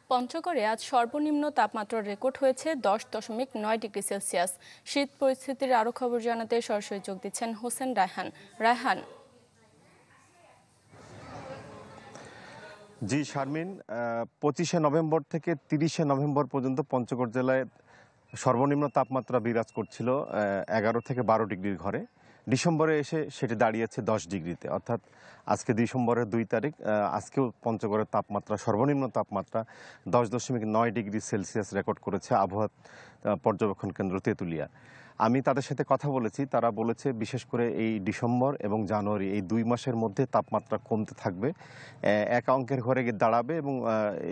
পঞ্চগড়ে আজ সর্বনিম্ন তাপমাত্রা রেকর্ড হয়েছে 10.9 ডিগ্রি সেলসিয়াস। শীত পরিস্থিতির আরও খবর জানাতে সরাসরি যোগ দিচ্ছেন হোসেন রায়হান। রায়হান। জি শারমিন, 25শে নভেম্বর থেকে 30শে নভেম্বর পর্যন্ত পঞ্চগড় জেলায় সর্বনিম্ন তাপমাত্রা বিরাজ করছিল 11 থেকে 12 ডিগ্রির ঘরে। ডিসেম্বরে এসে সেটি দাঁড়িয়েছে 10 ডিগ্রিতে, অর্থাৎ আজকে ডিসেম্বরের 2 তারিখ। আজকেও পঞ্চগড়ের তাপমাত্রা সর্বনিম্ন তাপমাত্রা 10.9 ডিগ্রি সেলসিয়াস রেকর্ড করেছে আবহাওয়া পর্যবেক্ষণ কেন্দ্র তেঁতুলিয়া। আমি তাদের সাথে কথা বলেছি, তারা বলেছে বিশেষ করে এই ডিসেম্বর এবং জানুয়ারি এই 2 মাসের মধ্যে তাপমাত্রা কমতে থাকবে, এক অঙ্কের ঘরে গিয়ে দাঁড়াবে এবং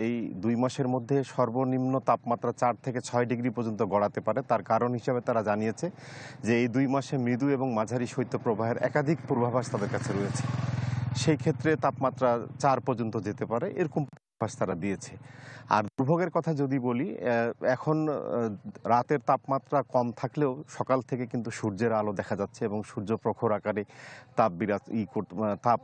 এই 2 মাসের মধ্যে সর্বনিম্ন তাপমাত্রা 4 থেকে 6 ডিগ্রি পর্যন্ত গড়াতে পারে। তার কারণ হিসাবে তারা জানিয়েছে যে এই 2 মাসে মৃদু এবং মাঝারি শৈত্যপ্রবাহের একাধিক পূর্বাভাস তাদের কাছে রয়েছে। সেই ক্ষেত্রে তাপমাত্রা 4 পর্যন্ত যেতে পারে, এরকম পূর্বাভাস তারা দিয়েছে। আর দুর্ভোগের কথা যদি বলি, এখন রাতের তাপমাত্রা কম থাকলেও সকাল থেকে কিন্তু সূর্যের আলো দেখা যাচ্ছে এবং সূর্য প্রখর আকারে তাপ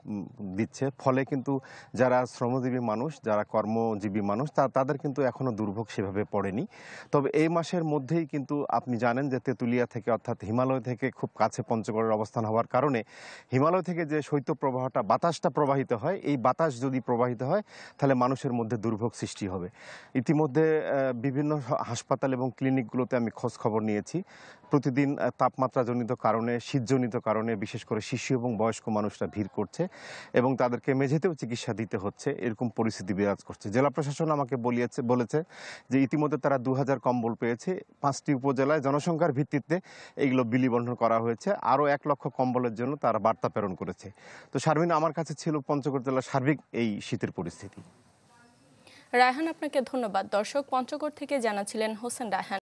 দিচ্ছে। ফলে কিন্তু যারা শ্রমজীবী মানুষ, যারা কর্মজীবী মানুষ, তাদের কিন্তু এখনও দুর্ভোগ সেভাবে পড়েনি। তবে এই মাসের মধ্যেই কিন্তু আপনি জানেন যে তেঁতুলিয়া থেকে, অর্থাৎ হিমালয় থেকে খুব কাছে পঞ্চগড়ের অবস্থান হওয়ার কারণে হিমালয় থেকে যে শৈত্যপ্রবাহটা বাতাসটা প্রবাহিত হয়, এই বাতাস যদি প্রবাহিত হয় তাহলে মানুষের মধ্যে দুর্ভোগ সৃষ্টি হবে। ইতিমধ্যে বিভিন্ন হাসপাতাল এবং ক্লিনিকগুলোতে আমি খোঁজ খবর নিয়েছি। প্রতিদিন তাপমাত্রাজনিত কারণে, শীতজনিত কারণে বিশেষ করে শিশু এবং বয়স্ক মানুষরা ভিড় করছে এবং তাদেরকে মেঝেতেও চিকিৎসা দিতে হচ্ছে, এরকম পরিস্থিতি বিরাজ করছে। জেলা প্রশাসন আমাকে বলেছে যে ইতিমধ্যে তারা 2000 কম্বল পেয়েছে। 5টি উপজেলায় জনসংখ্যার ভিত্তিতে এইগুলো বিলি বন্টন করা হয়েছে। আরও 1 লক্ষ কম্বলের জন্য তারা বার্তা প্রেরণ করেছে। তো শারমিন, আমার কাছে ছিল পঞ্চগড় জেলার সার্বিক এই শীতের পরিস্থিতি। রায়হান, আপনাকে ধন্যবাদ। দর্শক, পঞ্চগড় থেকে জানাচ্ছিলেন হোসেন রায়হান।